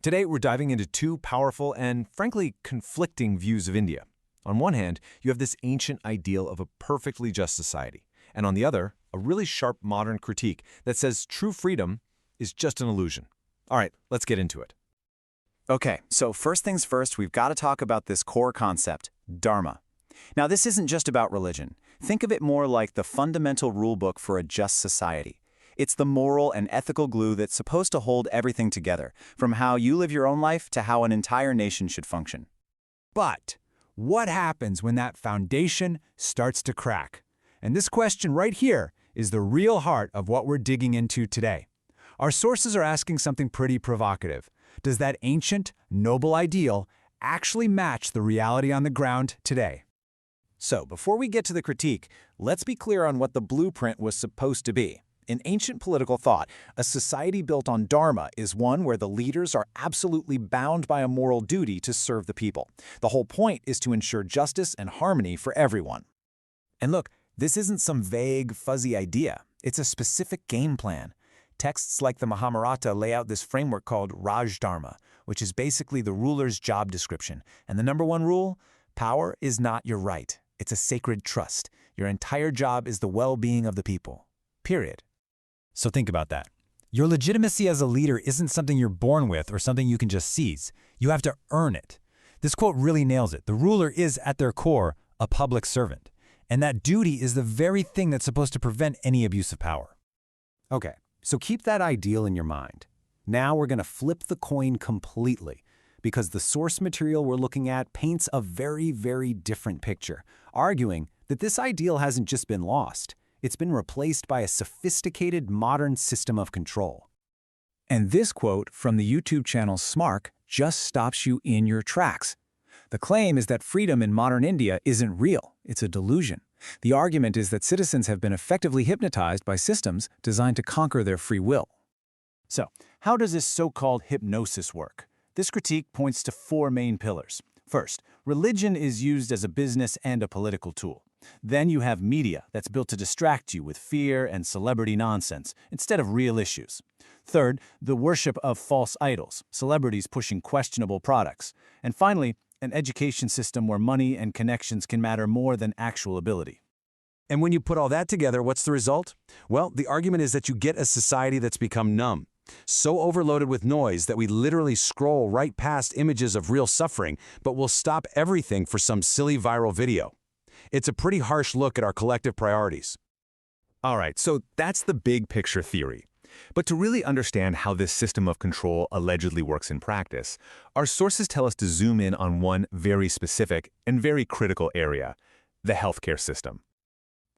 Today, we're diving into two powerful and, frankly, conflicting views of India. On one hand, you have this ancient ideal of a perfectly just society, and on the other, a really sharp modern critique that says true freedom is just an illusion. All right, let's get into it. Okay, so first things first, we've got to talk about this core concept, dharma. Now, this isn't just about religion. Think of it more like the fundamental rulebook for a just society. It's the moral and ethical glue that's supposed to hold everything together, from how you live your own life to how an entire nation should function. But what happens when that foundation starts to crack? And this question right here is the real heart of what we're digging into today. Our sources are asking something pretty provocative. Does that ancient, noble ideal actually match the reality on the ground today? So, before we get to the critique, let's be clear on what the blueprint was supposed to be. In ancient political thought, a society built on dharma is one where the leaders are absolutely bound by a moral duty to serve the people. The whole point is to ensure justice and harmony for everyone. And look, this isn't some vague, fuzzy idea. It's a specific game plan. Texts like the Mahabharata lay out this framework called Raj Dharma, which is basically the ruler's job description. And the number one rule? Power is not your right. It's a sacred trust. Your entire job is the well-being of the people. Period. So think about that. Your legitimacy as a leader isn't something you're born with or something you can just seize. You have to earn it. This quote really nails it. The ruler is, at their core, a public servant. And that duty is the very thing that's supposed to prevent any abuse of power. Okay, so keep that ideal in your mind. Now we're going to flip the coin completely, because the source material we're looking at paints a very, very different picture, arguing that this ideal hasn't just been lost. It's been replaced by a sophisticated modern system of control. And this quote from the YouTube channel Smark just stops you in your tracks. The claim is that freedom in modern India isn't real, it's a delusion. The argument is that citizens have been effectively hypnotized by systems designed to conquer their free will. So, how does this so-called hypnosis work? This critique points to four main pillars. First, religion is used as a business and a political tool. Then you have media that's built to distract you with fear and celebrity nonsense instead of real issues. Third, the worship of false idols, celebrities pushing questionable products. And finally, an education system where money and connections can matter more than actual ability. And when you put all that together, what's the result? Well, the argument is that you get a society that's become numb, so overloaded with noise that we literally scroll right past images of real suffering, but we'll stop everything for some silly viral video. It's a pretty harsh look at our collective priorities. All right, so that's the big picture theory. But to really understand how this system of control allegedly works in practice, our sources tell us to zoom in on one very specific and very critical area, the healthcare system.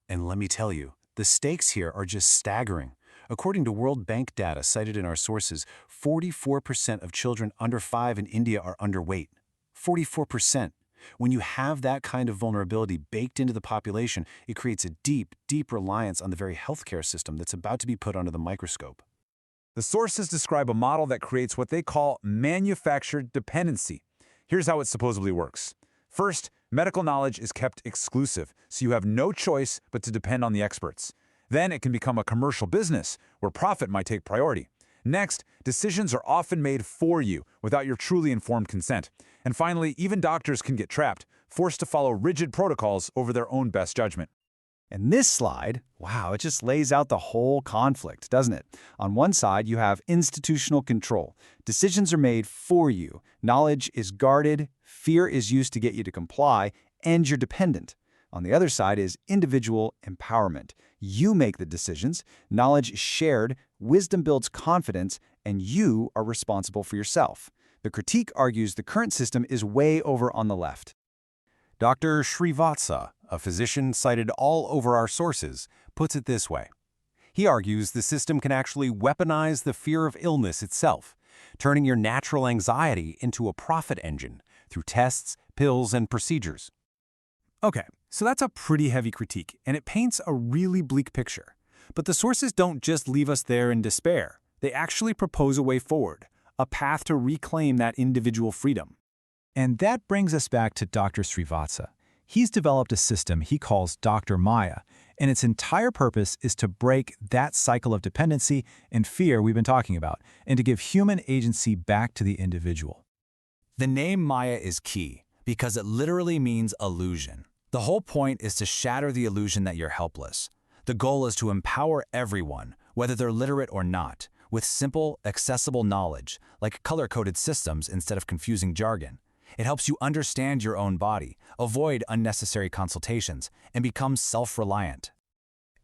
And let me tell you, the stakes here are just staggering. According to World Bank data cited in our sources, 44% of children under 5 in India are underweight. 44%. When you have that kind of vulnerability baked into the population, it creates a deep, deep reliance on the very healthcare system that's about to be put under the microscope. The sources describe a model that creates what they call manufactured dependency. Here's how it supposedly works. First, medical knowledge is kept exclusive, so you have no choice but to depend on the experts. Then it can become a commercial business, where profit might take priority. Next, decisions are often made for you without your truly informed consent. And finally, even doctors can get trapped, forced to follow rigid protocols over their own best judgment. And this slide, wow, it just lays out the whole conflict, doesn't it? On one side, you have institutional control. Decisions are made for you. Knowledge is guarded, fear is used to get you to comply, and you're dependent. On the other side is individual empowerment. You make the decisions, knowledge is shared, wisdom builds confidence, and you are responsible for yourself. The critique argues the current system is way over on the left. Dr. Srivatsa, a physician cited all over our sources, puts it this way. He argues the system can actually weaponize the fear of illness itself, turning your natural anxiety into a profit engine through tests, pills, and procedures. Okay, so that's a pretty heavy critique, and it paints a really bleak picture. But the sources don't just leave us there in despair. They actually propose a way forward, a path to reclaim that individual freedom. And that brings us back to Dr. Srivatsa. He's developed a system he calls Dr. Maya, and its entire purpose is to break that cycle of dependency and fear we've been talking about, and to give human agency back to the individual. The name Maya is key because it literally means illusion. The whole point is to shatter the illusion that you're helpless. The goal is to empower everyone, whether they're literate or not, with simple, accessible knowledge, like color-coded systems instead of confusing jargon. It helps you understand your own body, avoid unnecessary consultations, and become self-reliant.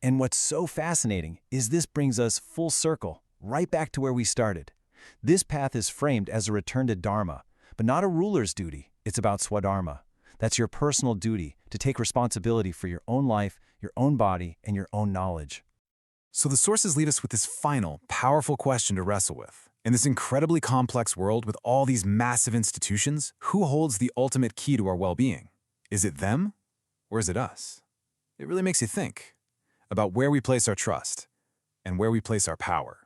And what's so fascinating is this brings us full circle, right back to where we started. This path is framed as a return to Dharma, but not a ruler's duty. It's about Swadharma. That's your personal duty to take responsibility for your own life, your own body, and your own knowledge. So the sources leave us with this final, powerful question to wrestle with. In this incredibly complex world with all these massive institutions, who holds the ultimate key to our well-being? Is it them, or is it us? It really makes you think about where we place our trust and where we place our power.